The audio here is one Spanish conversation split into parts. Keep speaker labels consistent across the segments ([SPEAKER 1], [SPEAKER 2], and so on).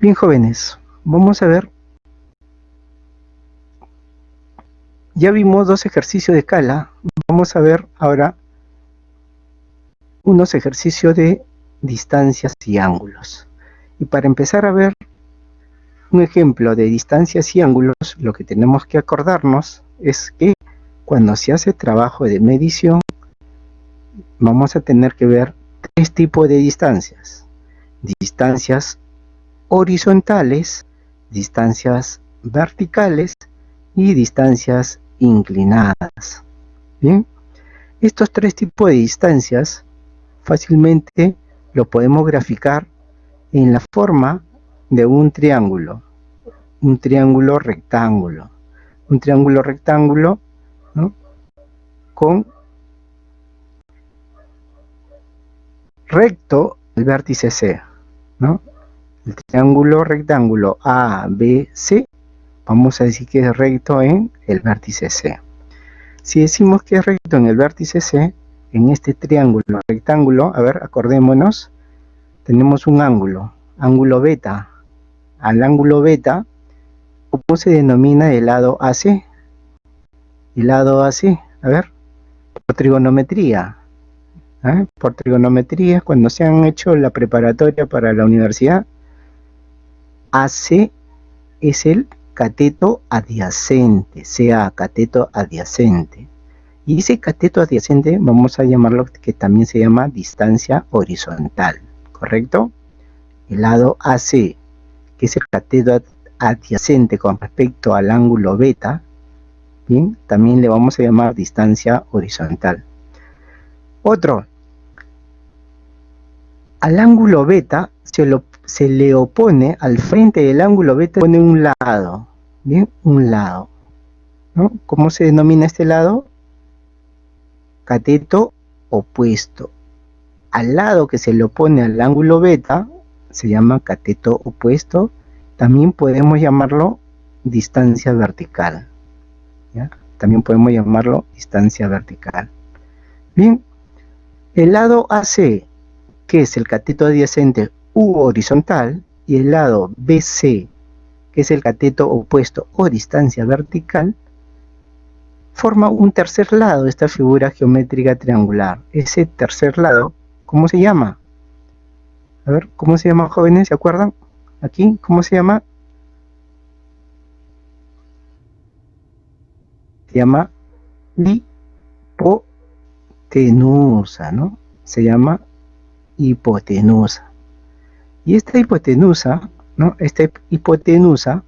[SPEAKER 1] Bien, jóvenes, vamos a ver. Ya vimos dos ejercicios de escala. Vamos a ver ahora unos ejercicios de distancias y ángulos. Y para empezar a ver un ejemplo de distancias y ángulos, lo que tenemos que acordarnos es que cuando se hace trabajo de medición, vamos a tener que ver tres tipos de distancias. Distancias horizontales, distancias verticales y distancias inclinadas. Bien, estos tres tipos de distancias fácilmente lo podemos graficar en la forma de un triángulo rectángulo, ¿no? Con recto el vértice C, ¿no? El triángulo rectángulo ABC, vamos a decir que es recto en el vértice C. Si decimos que es recto en el vértice C, en este triángulo rectángulo, a ver, acordémonos, tenemos un ángulo beta. Al ángulo beta, ¿cómo se denomina el lado AC? El lado AC, a ver, por trigonometría. Por trigonometría, cuando se han hecho la preparatoria para la universidad, AC es el cateto adyacente, sea cateto adyacente. Y ese cateto adyacente vamos a llamarlo, que también se llama distancia horizontal, ¿correcto? El lado AC, que es el cateto adyacente con respecto al ángulo beta, ¿bien? También le vamos a llamar distancia horizontal. Otro, al ángulo beta se le opone, al frente del ángulo beta, pone un lado, ¿bien? Un lado, ¿no? ¿Cómo se denomina este lado? Cateto opuesto. Al lado que se le opone al ángulo beta se llama cateto opuesto. También podemos llamarlo distancia vertical, ¿ya? También podemos llamarlo distancia vertical. Bien, el lado AC, que es el cateto adyacente u horizontal, y el lado BC, que es el cateto opuesto o distancia vertical, forma un tercer lado de esta figura geométrica triangular. Ese tercer lado, ¿cómo se llama? A ver, ¿cómo se llama, jóvenes? ¿Se acuerdan? Aquí, ¿cómo se llama? Se llama hipotenusa, ¿no? Se llama hipotenusa. Y esta hipotenusa, ¿no? Esta hipotenusa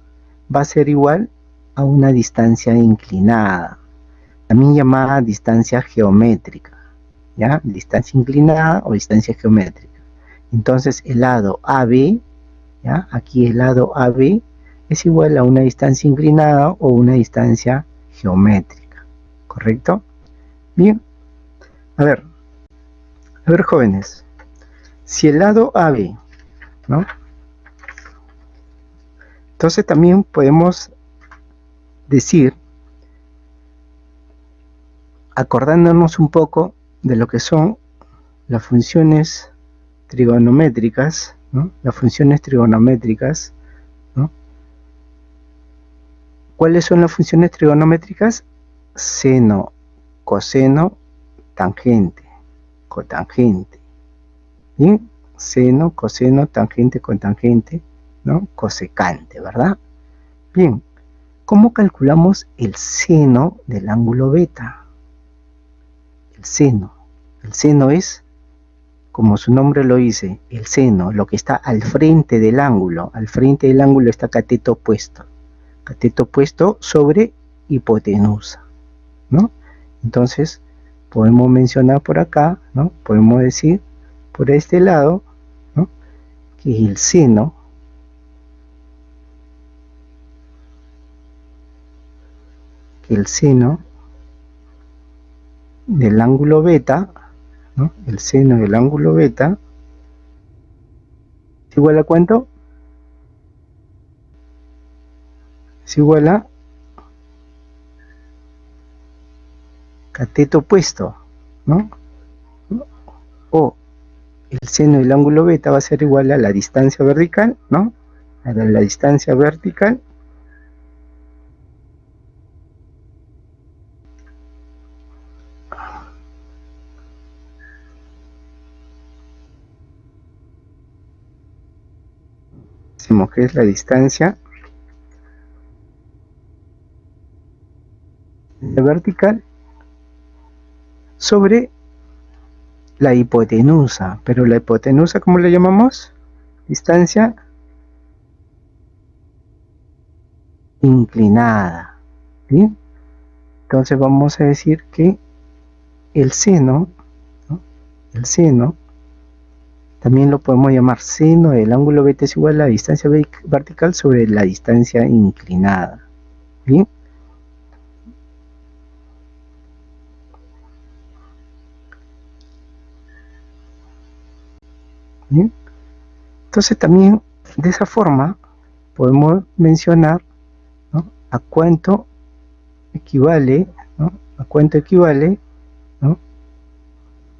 [SPEAKER 1] va a ser igual a una distancia inclinada, también llamada distancia geométrica, ¿ya? Distancia inclinada o distancia geométrica. Entonces el lado AB, ¿ya? Aquí el lado AB es igual a una distancia inclinada o una distancia geométrica, ¿correcto? Bien, a ver jóvenes, si el lado AB, ¿no? Entonces también podemos decir, acordándonos un poco de lo que son las funciones trigonométricas, ¿no? Las funciones trigonométricas, ¿no? ¿Cuáles son las funciones trigonométricas? Seno, coseno, tangente, cotangente. Bien, seno, coseno, tangente, cotangente, ¿no? Cosecante, ¿verdad? Bien, ¿cómo calculamos el seno del ángulo beta? El seno es, como su nombre lo dice, el seno, lo que está al frente del ángulo. Al frente del ángulo está cateto opuesto sobre hipotenusa, ¿no? Entonces, podemos mencionar por acá, ¿no? Podemos decir por este lado, ¿no? Que el seno del ángulo beta, ¿no? El seno del ángulo beta es igual a ¿cuánto? Es igual a cateto opuesto, ¿no? O el seno del ángulo beta va a ser igual a la distancia vertical, ¿no? la distancia vertical decimos que es la distancia vertical sobre la hipotenusa, pero la hipotenusa, ¿cómo le llamamos? Distancia inclinada. ¿Bien? Entonces vamos a decir que el seno, ¿no? El seno también lo podemos llamar seno del ángulo beta es igual a la distancia vertical sobre la distancia inclinada. ¿Bien? ¿Bien? Entonces también de esa forma podemos mencionar, ¿no?, a cuánto equivale, ¿no?, a cuánto equivale, ¿no?,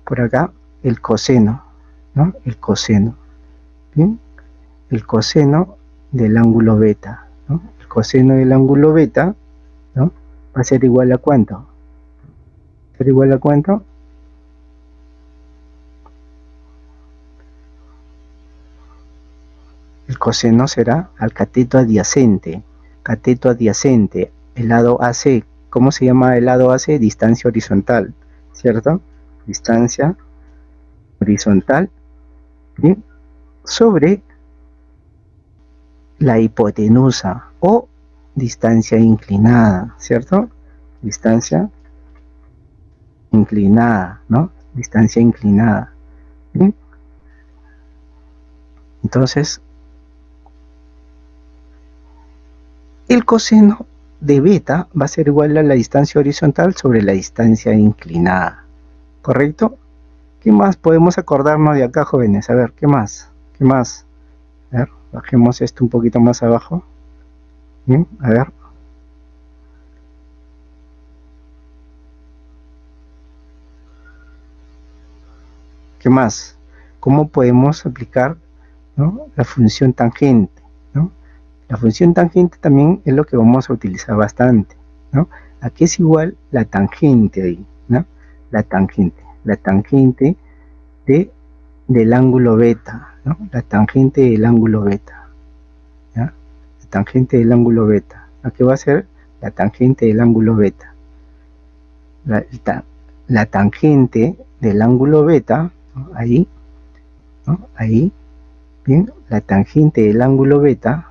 [SPEAKER 1] por acá el coseno, ¿no?, el coseno. ¿Bien? El coseno del ángulo beta, ¿no? El coseno del ángulo beta, ¿no?, va a ser igual a ¿cuánto? ¿Va a ser igual a cuánto? El coseno será al cateto adyacente, el lado AC. ¿Cómo se llama el lado AC? Distancia horizontal, ¿cierto? Distancia horizontal, ¿bien?, sobre la hipotenusa o distancia inclinada, ¿cierto? Distancia inclinada, ¿no? Distancia inclinada. ¿Bien? Entonces, el coseno de beta va a ser igual a la distancia horizontal sobre la distancia inclinada, ¿correcto? ¿Qué más podemos acordarnos de acá, jóvenes? A ver, ¿qué más? ¿Qué más? A ver, bajemos esto un poquito más abajo. Bien, a ver. ¿Qué más? ¿Cómo podemos aplicar, ¿no?, la función tangente, ¿no? La función tangente también es lo que vamos a utilizar bastante, ¿no? ¿A qué es igual la tangente ahí, ¿no? La tangente del ángulo beta, ¿no? La tangente del ángulo beta, ¿ya? La tangente del ángulo beta. ¿A qué va a ser? La tangente del ángulo beta. La tangente del ángulo beta, ¿no?, ahí, ¿no?, ahí, bien, la tangente del ángulo beta,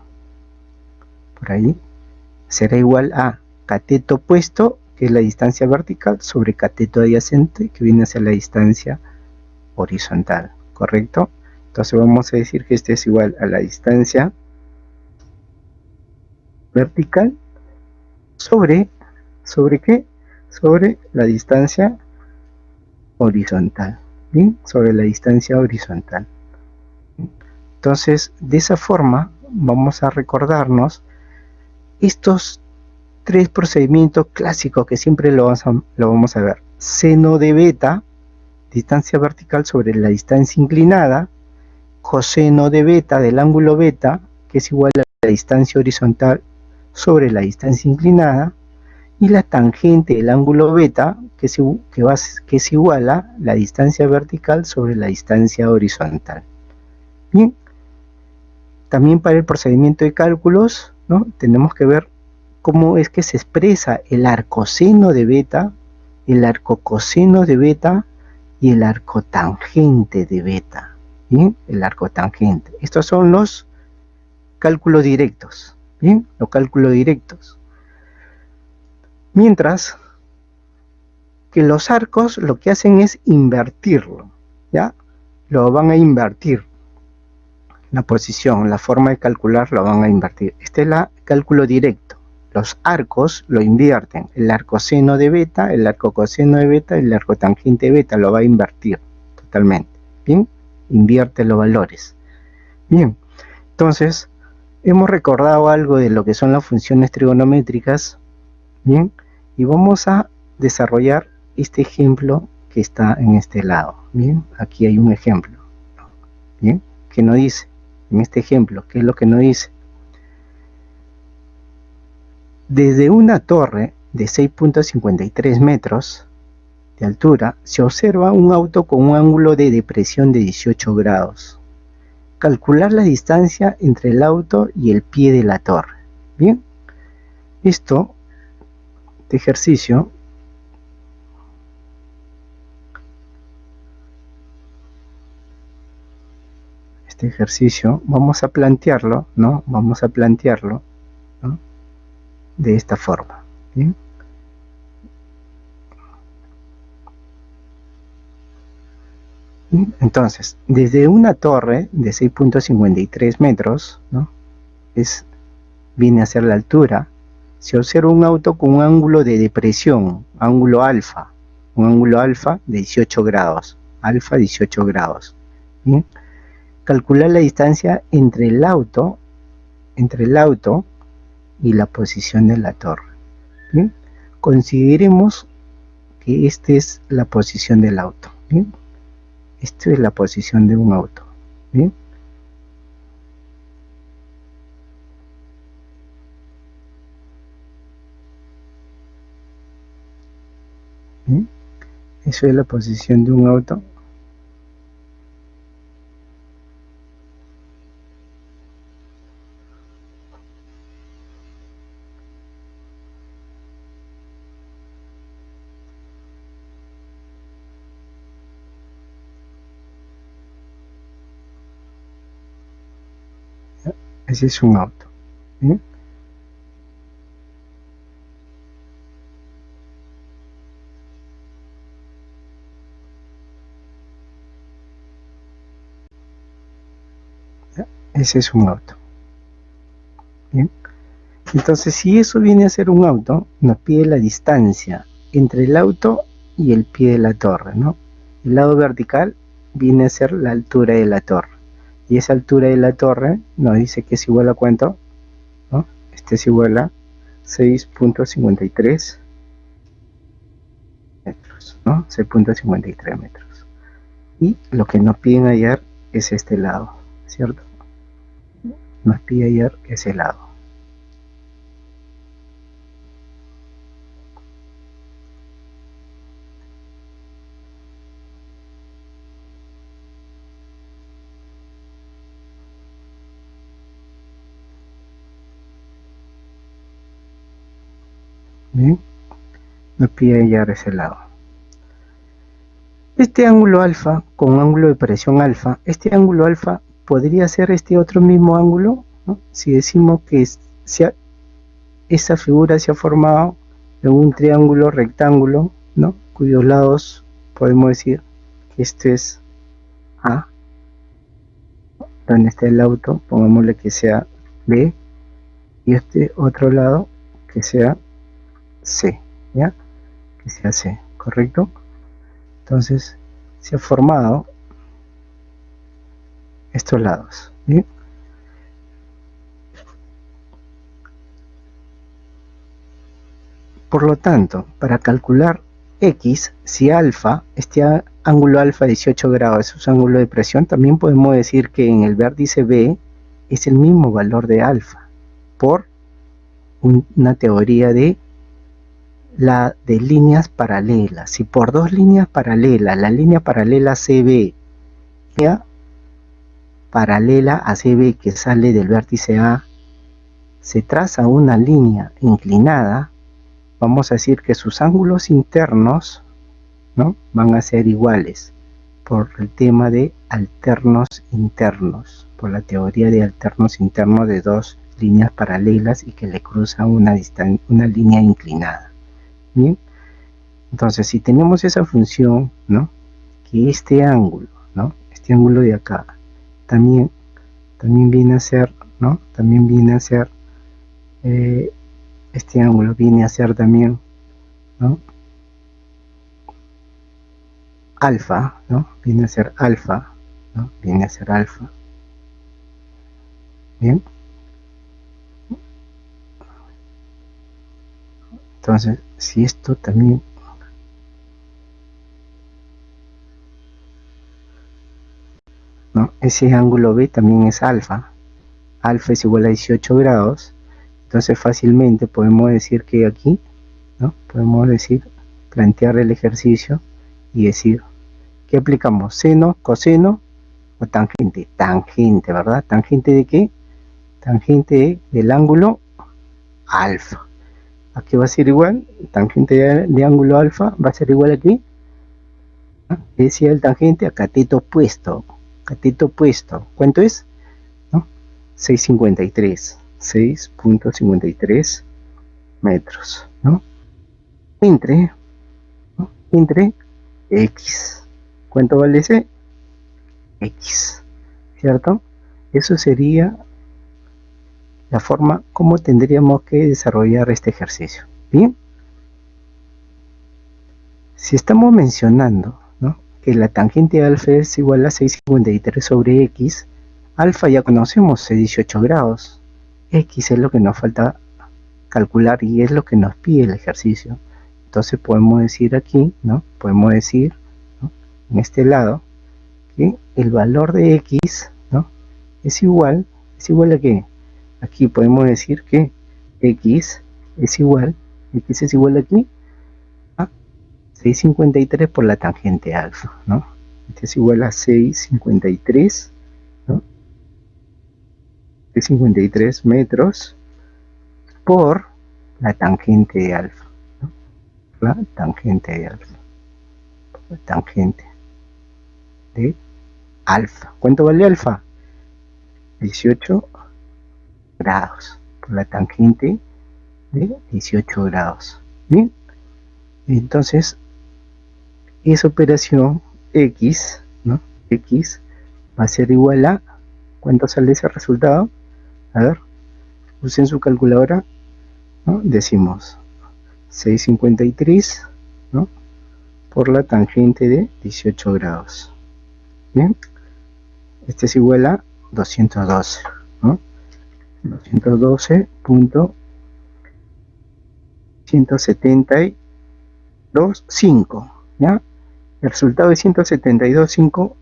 [SPEAKER 1] por ahí, será igual a cateto opuesto, que es la distancia vertical, sobre cateto adyacente, que viene a ser la distancia horizontal, ¿correcto? Entonces vamos a decir que este es igual a la distancia vertical ¿sobre qué? Sobre la distancia horizontal, ¿bien? Sobre la distancia horizontal. Entonces, de esa forma, vamos a recordarnos estos tres procedimientos clásicos que siempre lo vamos a ver. Seno de beta, distancia vertical sobre la distancia inclinada, coseno de beta del ángulo beta, que es igual a la distancia horizontal sobre la distancia inclinada, y la tangente del ángulo beta, que es igual a la distancia vertical sobre la distancia horizontal. Bien, también para el procedimiento de cálculos, ¿no?, tenemos que ver cómo es que se expresa el arcoseno de beta, el arcocoseno de beta y el arcotangente de beta. ¿Bien? El arcotangente. Estos son los cálculos directos. ¿Bien? Los cálculos directos. Mientras que los arcos lo que hacen es invertirlo, ¿ya? Lo van a invertir. La posición, la forma de calcular lo van a invertir. Este es el cálculo directo. Los arcos lo invierten. El arcoseno de beta, el arcocoseno de beta, el arcotangente de beta lo va a invertir totalmente. ¿Bien? Invierte los valores. Bien, entonces hemos recordado algo de lo que son las funciones trigonométricas. Bien, y vamos a desarrollar este ejemplo que está en este lado. Bien, aquí hay un ejemplo. Bien, que nos dice, en este ejemplo, ¿qué es lo que nos dice? Desde una torre de 6.53 metros de altura se observa un auto con un ángulo de depresión de 18 grados. Calcular la distancia entre el auto y el pie de la torre. Bien, este ejercicio vamos a plantearlo, ¿no? Vamos a plantearlo, ¿no? De esta forma. ¿Bien? Entonces, desde una torre de 6.53 metros, ¿no? Viene a ser la altura, se observa un auto con un ángulo de depresión, ángulo alfa, un ángulo alfa de 18 grados, alfa 18 grados. ¿Bien? Calcular la distancia entre el auto y la posición de la torre. ¿Bien? Consideremos que esta es la posición del auto. ¿Bien? Esta es la posición de un auto. ¿Bien? ¿Bien? Eso es la posición de un auto. Ese es un auto. ¿Bien? Ese es un auto. ¿Bien? Entonces, si eso viene a ser un auto, nos pide la distancia entre el auto y el pie de la torre, ¿no? El lado vertical viene a ser la altura de la torre. Y esa altura de la torre nos dice que es igual a ¿cuánto? ¿No? Este es igual a 6.53 metros, ¿no? 6.53 metros. Y lo que nos piden hallar es este lado, ¿cierto? Nos pide hallar ese lado. Bien, nos pide hallar ese lado. Este ángulo alfa, con ángulo de presión alfa, este ángulo alfa podría ser este otro mismo ángulo, ¿no? Si decimos que esa figura se ha formado en un triángulo rectángulo, ¿no? Cuyos lados podemos decir que este es A, donde está el auto, pongámosle que sea B, y este otro lado que sea C, ¿ya? Que sea C, ¿correcto? Entonces se ha formado estos lados, ¿bien? Por lo tanto, para calcular X, si alfa, este ángulo alfa 18 grados es un ángulo de presión, también podemos decir que en el vértice B es el mismo valor de alfa, por una teoría de líneas paralelas. Si por dos líneas paralelas, la línea paralela CB, paralela a CB que sale del vértice A, se traza una línea inclinada, vamos a decir que sus ángulos internos, ¿no?, van a ser iguales por el tema de alternos internos, por la teoría de alternos internos de dos líneas paralelas y que le cruzan una línea inclinada. Bien, entonces si tenemos esa función, ¿no?, que este ángulo, ¿no?, este ángulo de acá también viene a ser, ¿no?, también viene a ser este ángulo viene a ser también, ¿no?, alfa, ¿no?, viene a ser alfa, ¿no?, viene a ser alfa. Bien, entonces si esto también, ¿no?, ese ángulo B también es alfa, alfa es igual a 18 grados, Entonces fácilmente podemos decir que aquí, ¿no? Podemos decir, plantear el ejercicio y decir, ¿qué aplicamos? ¿Seno, coseno o tangente? Tangente, ¿verdad? ¿Tangente de qué? Tangente del ángulo alfa. Aquí va a ser igual, tangente de ángulo alfa va a ser igual aquí. Decía el tangente a cateto opuesto. Cateto opuesto. ¿Cuánto es? ¿No? 6,53. 6,53 metros. ¿No? Entre, ¿no? Entre X. ¿Cuánto vale ese? X. ¿Cierto? Eso sería la forma como tendríamos que desarrollar este ejercicio. Bien. Si estamos mencionando, ¿no?, que la tangente alfa es igual a 6,53 sobre x, alfa ya conocemos, es 18 grados. X es lo que nos falta calcular y es lo que nos pide el ejercicio. Entonces podemos decir aquí, ¿no? Podemos decir, ¿no?, en este lado, que el valor de x, ¿no?, es igual a qué. Aquí podemos decir que x es igual aquí a 6,53 por la tangente alfa, ¿no? Este es igual a 6,53, ¿no? 6,53 metros por la tangente de alfa, ¿no? La tangente de alfa. La tangente de alfa. ¿Cuánto vale alfa? 18 grados. Por la tangente de 18 grados. Bien. Entonces, esa operación X, ¿no? X va a ser igual a, ¿cuánto sale ese resultado? A ver, usen su calculadora, ¿no? Decimos 6,53, ¿no?, por la tangente de 18 grados. Bien, este es igual a 212, ¿no? 212.172,5, ¿ya? El resultado es 172,5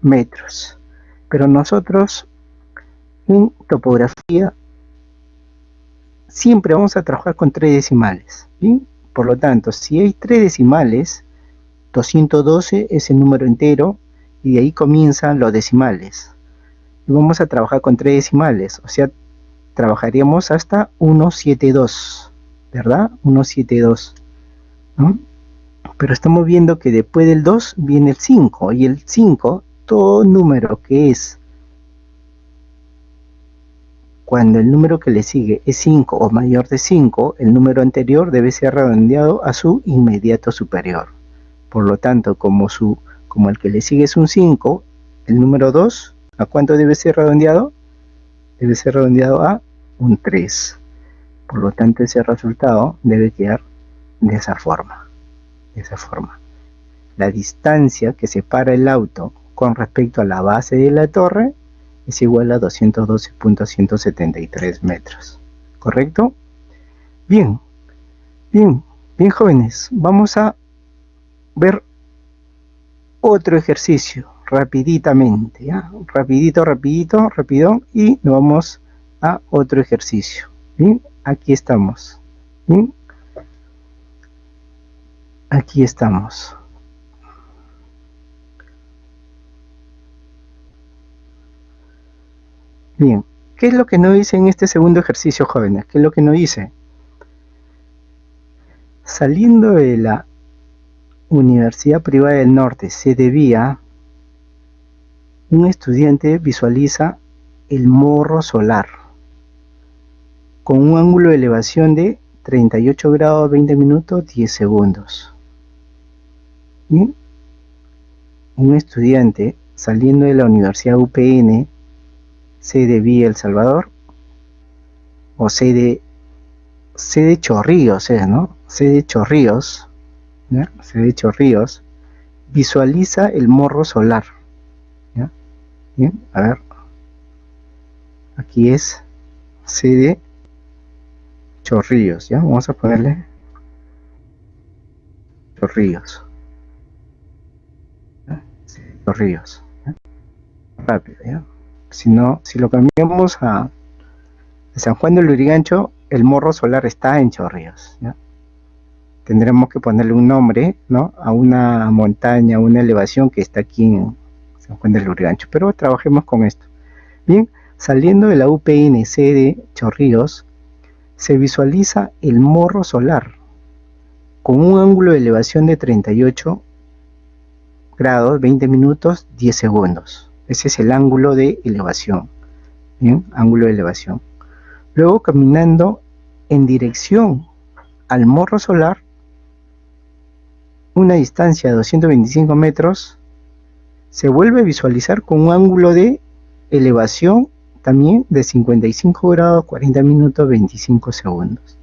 [SPEAKER 1] metros. Pero nosotros en topografía siempre vamos a trabajar con 3 decimales, ¿bien? Por lo tanto, si hay 3 decimales, 212 es el número entero y de ahí comienzan los decimales. Y vamos a trabajar con 3 decimales, o sea, trabajaríamos hasta 172, ¿verdad? 172, ¿no? Pero estamos viendo que después del 2 viene el 5, y el 5, todo número que es, cuando el número que le sigue es 5 o mayor de 5, el número anterior debe ser redondeado a su inmediato superior. Por lo tanto, como el que le sigue es un 5, el número 2, ¿a cuánto debe ser redondeado? Debe ser redondeado a un 3. Por lo tanto, ese resultado debe quedar de esa forma. La distancia que separa el auto con respecto a la base de la torre es igual a 212.173 metros. ¿Correcto? Bien, jóvenes. Vamos a ver otro ejercicio rapiditamente, ¿ya? Rapidito, y nos vamos a otro ejercicio. Bien, aquí estamos. Bien, aquí estamos. Bien, ¿qué es lo que nos dice en este segundo ejercicio, jóvenes? ¿Qué es lo que nos dice? Saliendo de la Universidad Privada del Norte, sede Vía, un estudiante visualiza el morro solar con un ángulo de elevación de 38 grados 20 minutos 10 segundos. Bien, un estudiante saliendo de la Universidad UPN, sede Vía El Salvador, o sede Chorrillos, ¿no? Sede Chorrillos, ¿ya? Sede Chorrillos, visualiza el morro solar, ¿ya? Bien, a ver, aquí es sede Chorrillos, ¿ya? Vamos a ponerle Chorrillos, ¿ya? Chorrillos, ¿ya? Rápido, ¿ya? Si lo cambiamos a San Juan de Lurigancho, el morro solar está en Chorrillos, ¿ya? Tendremos que ponerle un nombre, ¿no?, a una montaña, a una elevación que está aquí en San Juan del Lurigancho, pero trabajemos con esto. Bien, saliendo de la UPNC de Chorrillos, se visualiza el morro solar con un ángulo de elevación de 38 grados, 20 minutos, 10 segundos. Ese es el ángulo de elevación. Bien, ángulo de elevación. Luego, caminando en dirección al morro solar, una distancia de 225 metros, se vuelve a visualizar con un ángulo de elevación también de 55 grados, 40 minutos, 25 segundos.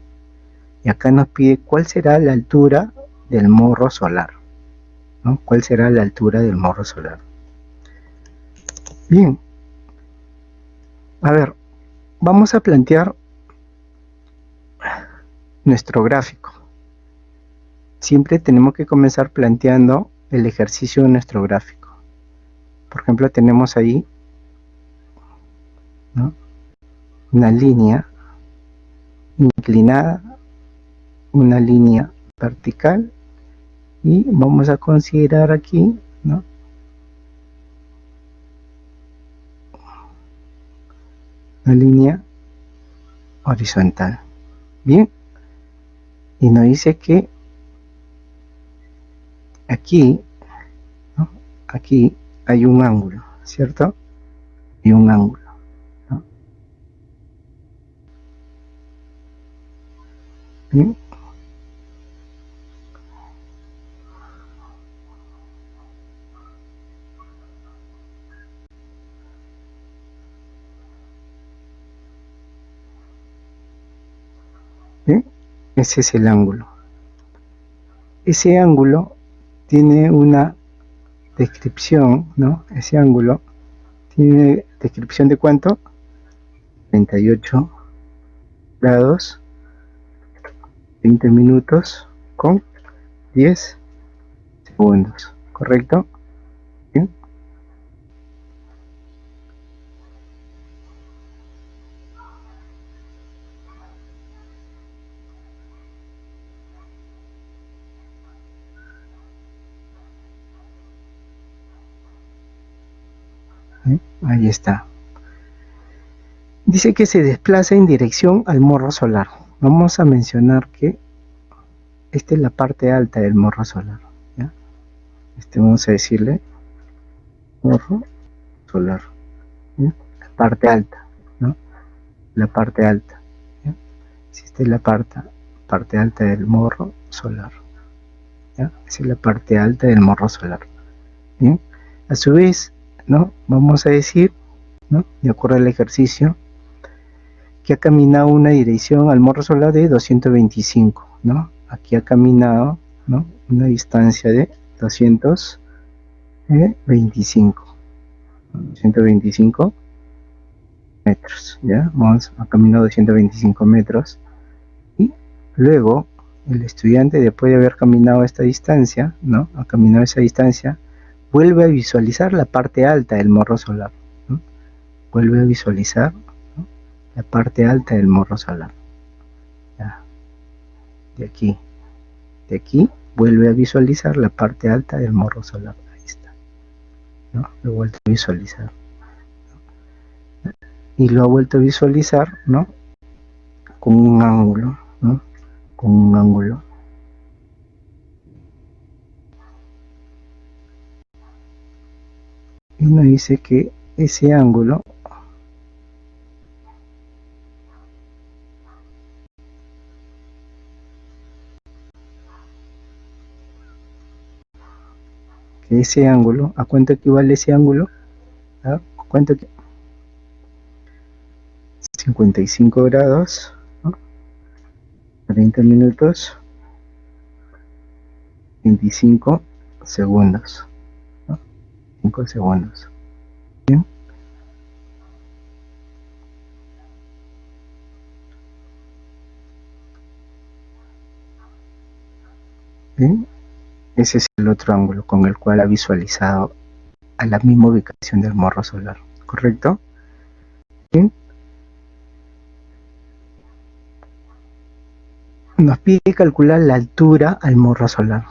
[SPEAKER 1] Y acá nos pide cuál será la altura del morro solar, ¿no? ¿Cuál será la altura del morro solar? Bien, a ver, vamos a plantear nuestro gráfico. Siempre tenemos que comenzar planteando el ejercicio de nuestro gráfico. Por ejemplo, tenemos ahí, ¿no?, una línea inclinada, una línea vertical, y vamos a considerar aquí, ¿no?, una línea horizontal. Bien, y nos dice que aquí, ¿no?, aquí hay un ángulo, ¿cierto? Hay un ángulo, ¿no? Bien. Bien, ese es el ángulo. Ese ángulo tiene una descripción, ¿no? Ese ángulo tiene descripción de ¿cuánto? 38 grados, 20 minutos con 10 segundos, ¿correcto? Bien. Ahí está. Dice que se desplaza en dirección al morro solar. Vamos a mencionar que esta es la parte alta del morro solar, ¿ya? Vamos a decirle morro solar, ¿ya? La parte alta, ¿no? La parte alta, ¿ya? Esta es la parte alta del morro solar, ¿ya? Esa es la parte alta del morro solar. Bien, a su vez, ¿no?, vamos a decir, ¿no?, de acuerdo al ejercicio, que ha caminado una dirección al morro solar de 225, ¿no? Aquí ha caminado, ¿no?, una distancia de 225 metros, ¿ya? Ha caminado 225 metros, y luego el estudiante, después de haber caminado esta distancia, ¿no?, ha caminado esa distancia, vuelve a visualizar la parte alta del morro solar, ¿no? Vuelve a visualizar, ¿no?, la parte alta del morro solar, ¿ya? De aquí vuelve a visualizar la parte alta del morro solar. Ahí está, ¿no? Lo he vuelto a visualizar, ¿no? Y lo ha vuelto a visualizar, ¿no?, con un ángulo, ¿no?, con un ángulo. Y nos dice que ese ángulo ¿a cuánto equivale ese ángulo? ¿A cuánto? 55 grados, ¿no?, 30 minutos, 25 segundos, ¿no? 5 segundos. Bien. Bien. Ese es el otro ángulo con el cual ha visualizado a la misma ubicación del morro solar, ¿correcto? Bien. nos pide calcular la altura al morro solar,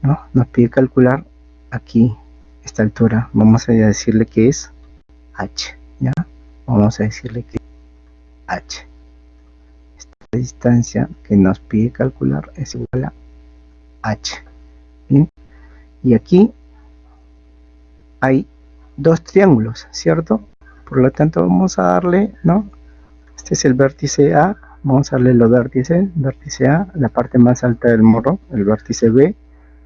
[SPEAKER 1] ¿no? Nos pide calcular aquí esta altura. Vamos a decirle que es h, ¿ya? Vamos a decirle que h. Esta distancia que nos pide calcular es igual a h. ¿Bien? Y aquí hay dos triángulos, ¿cierto? Por lo tanto vamos a darle, ¿no? Este es el vértice A, vamos a darle los vértices, vértice A, la parte más alta del morro, el vértice B,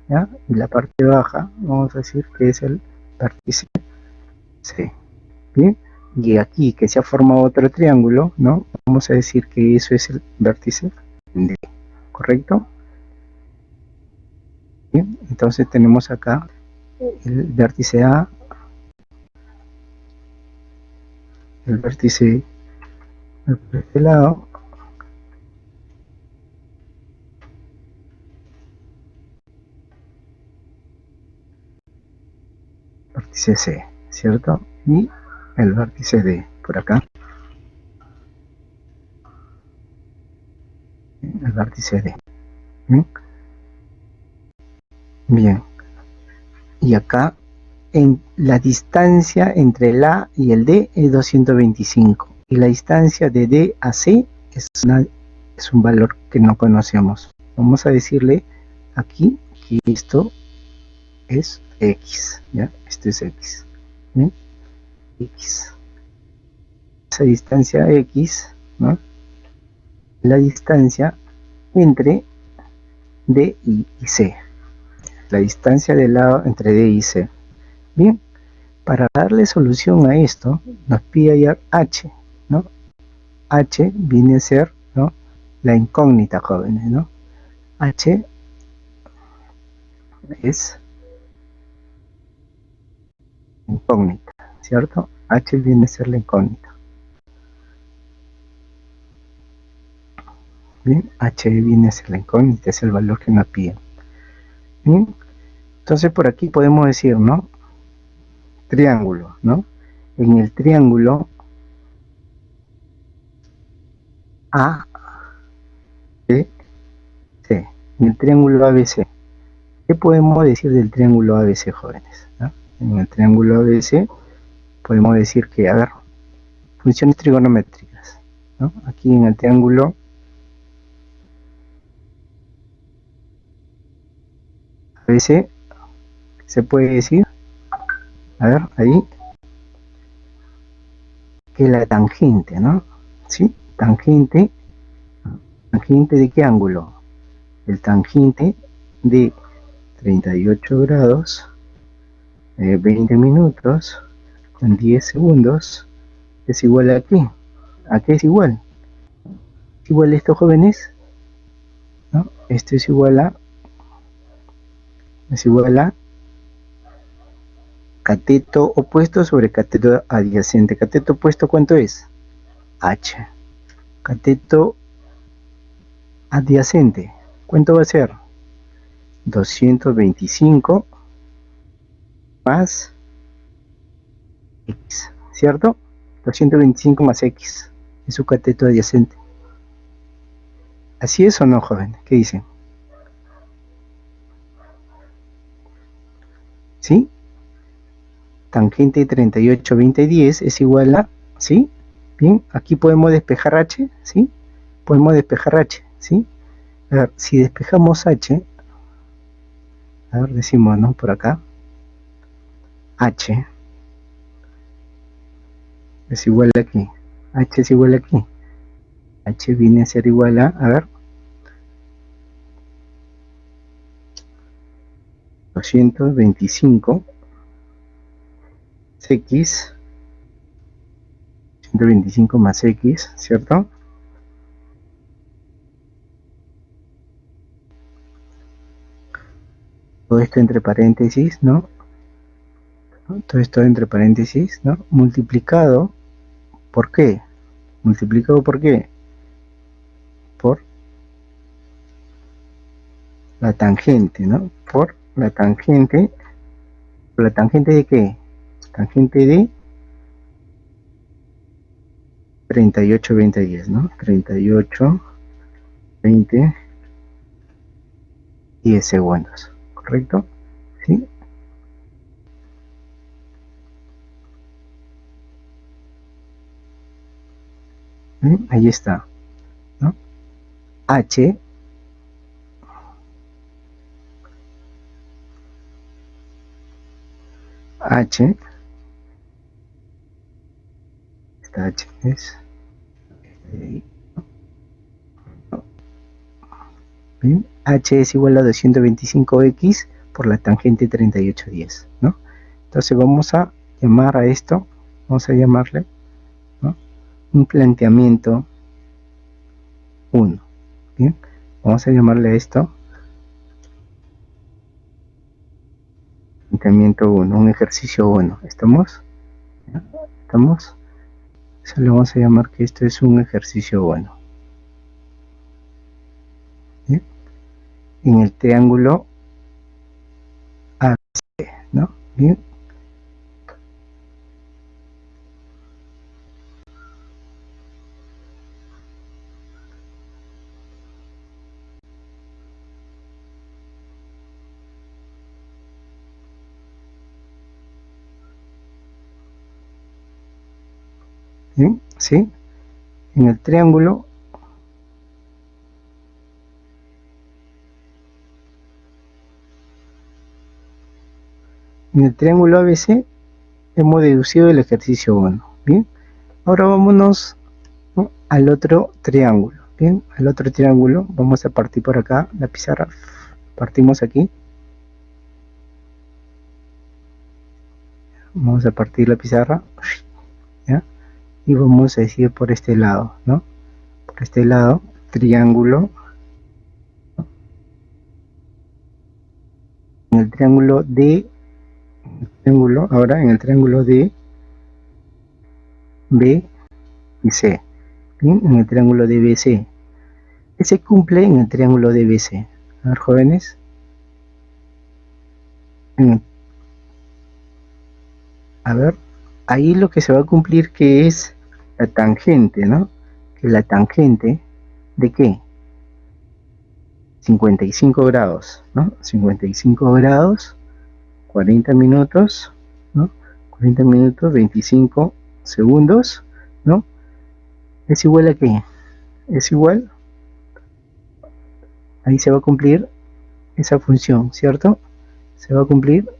[SPEAKER 1] ¿ya? Y la parte baja, vamos a decir que es el vértice C, ¿bien? Y aquí que se ha formado otro triángulo, ¿no? Vamos a decir que eso es el vértice D, ¿correcto? Bien, entonces tenemos acá el vértice A, el vértice de este lado, vértice C, ¿cierto? Y el vértice D, por acá, el vértice D. ¿Bien? Bien, y acá en la distancia entre el A y el D es 225 y la distancia de D a C es un valor que no conocemos. Vamos a decirle aquí que esto es X, ¿ya? Esto es X, ¿bien? X. Esa distancia X, ¿no? La distancia entre D y C. La distancia del lado entre D y C. Bien, para darle solución a esto, nos pide hallar H, ¿no? H viene a ser, ¿no? La incógnita, jóvenes, ¿no? H es incógnita, ¿cierto? H viene a ser la incógnita. Bien, H viene a ser la incógnita, es el valor que nos piden. Bien, entonces por aquí podemos decir, ¿no? Triángulo, ¿no? En el triángulo A, B, C, en el triángulo ABC, ¿qué podemos decir del triángulo ABC, jóvenes? ¿No? En el triángulo ABC podemos decir que, a ver, funciones trigonométricas, ¿no? Aquí en el triángulo ABC se puede decir, a ver, ahí, que la tangente, ¿no? ¿Sí? Tangente de qué ángulo? El tangente de 38 grados, 20 minutos, con 10 segundos, es igual a qué? ¿A qué es igual? ¿Es igual a esto, jóvenes? ¿No? Esto es igual a cateto opuesto sobre cateto adyacente. Cateto opuesto, ¿cuánto es? H. Cateto adyacente, ¿cuánto va a ser? 225 más X, ¿cierto? 225 más X es su cateto adyacente. ¿Así es o no, joven? ¿Qué dicen? ¿Sí? Tangente 38, 20, 10 es igual a, ¿sí? Bien, aquí podemos despejar H, ¿sí? Podemos despejar H, ¿sí? A ver, si despejamos H, a ver, decimos, ¿no? Por acá, H es igual a aquí. H es igual a aquí. H viene a ser igual a ver, 225 X, 125 más X, ¿cierto? Todo esto entre paréntesis, ¿no? Todo esto entre paréntesis, ¿no? Multiplicado, ¿por qué? Multiplicado ¿por qué? Por la tangente, ¿no? Por la tangente de qué? Tangente de 38, 20, 10, ¿no? 38, 20, 10 segundos, ¿correcto? ¿Sí? Ahí está, ¿no? H esta H es ¿bien? H es igual a 225x por la tangente 3810, ¿no? Entonces vamos a llamar a esto, vamos a llamarle, ¿no?, un planteamiento 1, ¿bien? Vamos a llamarle a esto planteamiento 1, un ejercicio 1, ¿estamos? ¿Ya? ¿Estamos? Solo vamos a llamar que esto es un ejercicio 1, ¿bien? En el triángulo ABC, ¿no? Bien. ¿Bien? ¿Sí? En el triángulo ABC hemos deducido el ejercicio 1, ¿bien? Ahora vámonos, ¿no?, al otro triángulo, ¿bien? Al otro triángulo, vamos a partir por acá, la pizarra, partimos aquí, vamos a partir la pizarra, ¿ya? Y vamos a decir por este lado, ¿no? Por este lado, triángulo, en el triángulo D, ahora en el triángulo D, B y C, ¿bien? En el triángulo DBC, que se cumple en el triángulo DBC. A ver, jóvenes, a ver, ahí lo que se va a cumplir, que es la tangente, ¿no? Que la tangente, ¿de qué? 55 grados, ¿no? 55 grados, 40 minutos, ¿no? 40 minutos, 25 segundos, ¿no? ¿Es igual a qué? Es igual, ahí se va a cumplir esa función, ¿cierto? Se va a cumplir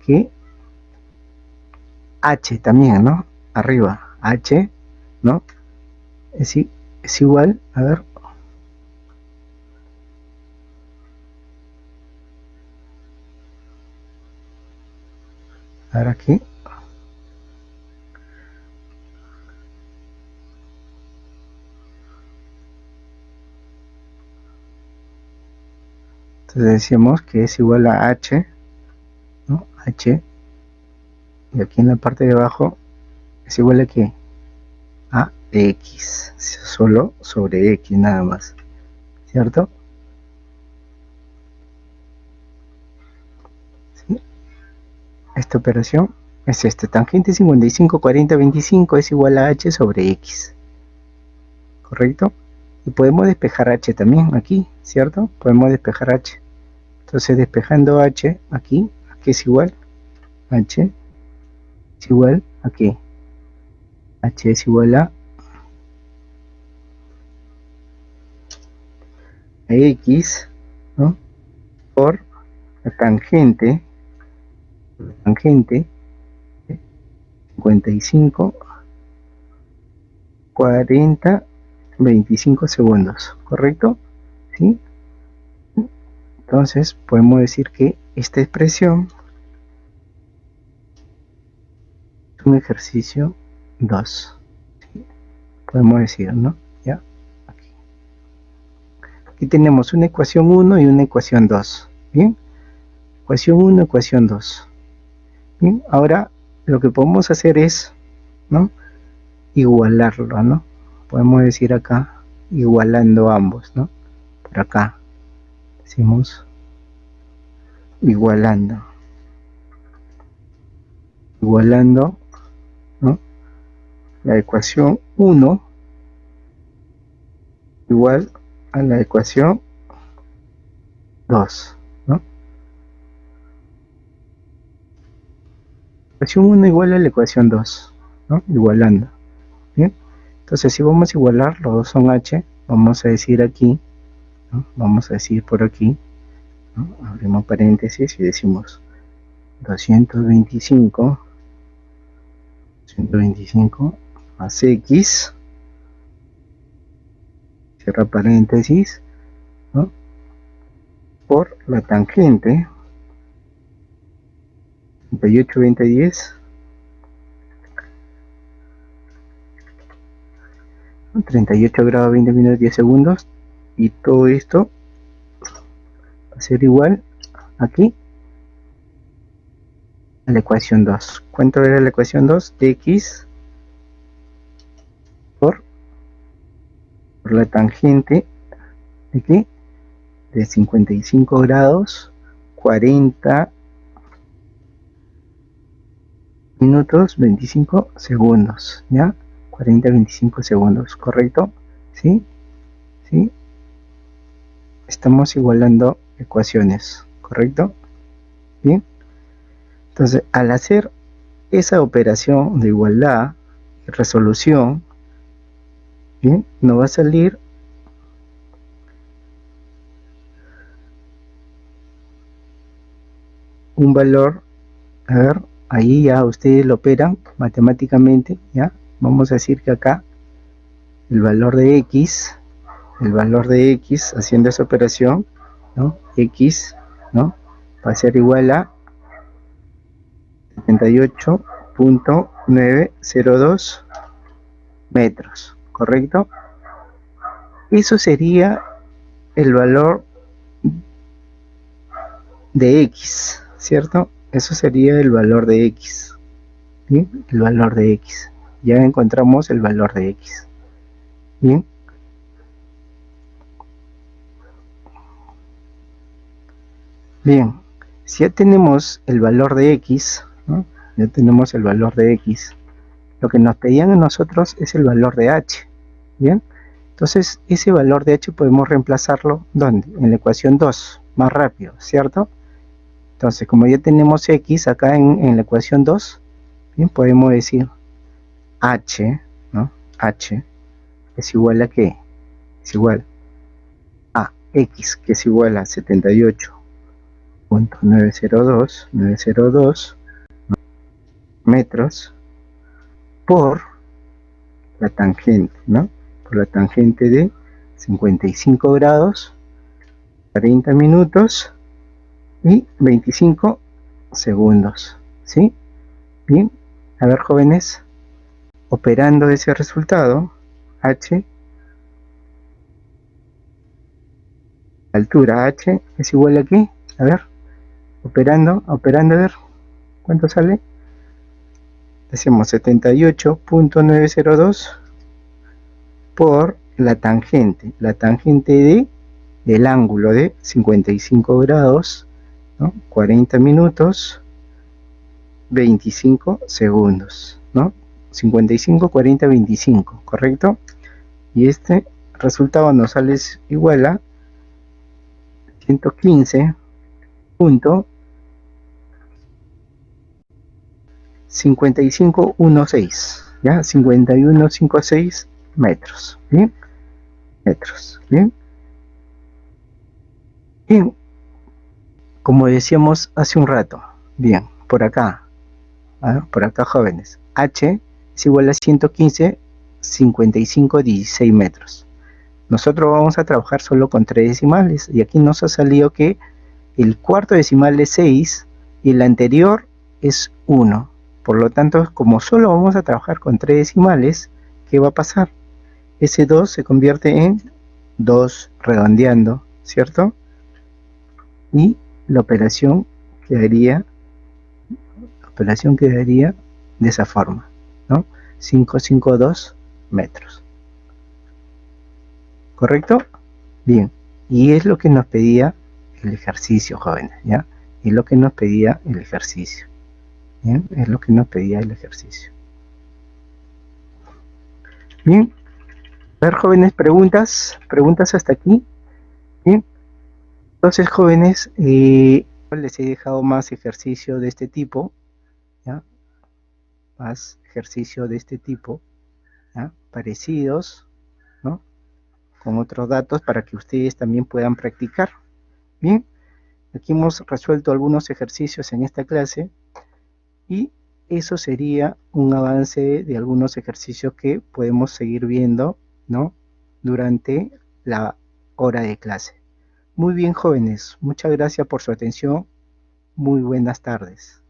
[SPEAKER 1] que H también, ¿no? Arriba, H, ¿no? Es igual, a ver, aquí, entonces decíamos que es igual a H, ¿no? H, y aquí en la parte de abajo es igual a ¿qué? A X, solo sobre X nada más, ¿cierto? ¿Sí? Esta operación es esta, tangente 55, 40, 25 es igual a H sobre X, ¿correcto? Y podemos despejar H también aquí, ¿cierto? Podemos despejar H. Entonces despejando H aquí, aquí es igual, H es igual a ¿qué? H es igual a X, ¿no?, por la tangente 55, 40, 25 segundos, ¿correcto? ¿Sí? Entonces podemos decir que esta expresión es un ejercicio 2, ¿sí? Podemos decir, ¿no? ¿Ya? Aquí tenemos una ecuación 1 y una ecuación 2, ¿bien? Ecuación 1, ecuación 2. Bien, ahora lo que podemos hacer es, ¿no?, igualarlo, ¿no? Podemos decir acá, igualando ambos, ¿no? Por acá decimos igualando, ¿no?, la ecuación 1 igual a la ecuación 2, ¿no? Ecuación 1 igual a la ecuación 2, ¿no? Igualando. Bien, entonces si vamos a igualar, los dos son h, vamos a decir aquí, ¿no? Vamos a decir por aquí, ¿no? Abrimos paréntesis y decimos 225 más x, cierra paréntesis, ¿no? Por la tangente 38, 20, 10, 38 grados, 20 minutos, 10 segundos, y todo esto va a ser igual aquí a la ecuación 2. ¿Cuánto era la ecuación 2? X por la tangente de ¿qué? De 55 grados, 40 minutos, 25 segundos, ¿ya? 40, 25 segundos, ¿correcto? ¿Sí? ¿Sí? Estamos igualando ecuaciones, ¿correcto? Bien. Entonces, al hacer esa operación de igualdad y resolución, bien, nos va a salir un valor, a ver, ahí ya ustedes lo operan matemáticamente, ¿ya? Vamos a decir que acá el valor de x, haciendo esa operación, ¿no? X, ¿no? Va a ser igual a 78.902 metros, ¿correcto? Eso sería el valor de x, ¿cierto? Eso sería el valor de x, ¿bien? El valor de x. Ya encontramos el valor de x, ¿bien? Bien, si ya tenemos el valor de x, ¿no? Ya tenemos el valor de x. Lo que nos pedían a nosotros es el valor de h, ¿bien? Entonces, ese valor de h podemos reemplazarlo, ¿dónde? En la ecuación 2, más rápido, ¿cierto? Entonces, como ya tenemos x acá en la ecuación 2, bien, podemos decir h, ¿no? H es igual a ¿qué? Es igual a x, que es igual a 78.902 metros por la tangente, ¿no? Por la tangente de 55 grados, 40 minutos y 25 segundos, ¿sí? Bien, a ver, jóvenes, operando ese resultado, h, altura h es igual a ¿qué? A ver, operando, a ver, ¿cuánto sale? Decimos 78.902 por la tangente del ángulo de 55 grados, ¿no? 40 minutos, 25 segundos, ¿no? 55, 40, 25, ¿correcto? Y este resultado nos sale igual a 115.5516, ¿ya? 5156 metros, ¿bien? Metros, ¿bien? Bien, como decíamos hace un rato, bien, por acá, por acá, jóvenes, h es igual a 115.5516 metros. Nosotros vamos a trabajar solo con 3 decimales, y aquí nos ha salido que el cuarto decimal es 6 y el anterior es 1. Por lo tanto, como solo vamos a trabajar con 3 decimales, ¿qué va a pasar? Ese 2 se convierte en 2 redondeando, ¿cierto? Y la operación quedaría de esa forma, ¿no? 552 metros. ¿Correcto? Bien. Y es lo que nos pedía el ejercicio, jóvenes, ¿ya? Es lo que nos pedía el ejercicio. Bien, es lo que nos pedía el ejercicio. Bien. A ver, jóvenes, preguntas hasta aquí. Bien. Entonces, jóvenes, les he dejado más ejercicio de este tipo, ¿ya? Más ejercicio de este tipo, ¿ya? Parecidos, ¿no? Con otros datos para que ustedes también puedan practicar. Bien, aquí hemos resuelto algunos ejercicios en esta clase y eso sería un avance de algunos ejercicios que podemos seguir viendo, ¿no? Durante la hora de clase. Muy bien, jóvenes, muchas gracias por su atención. Muy buenas tardes.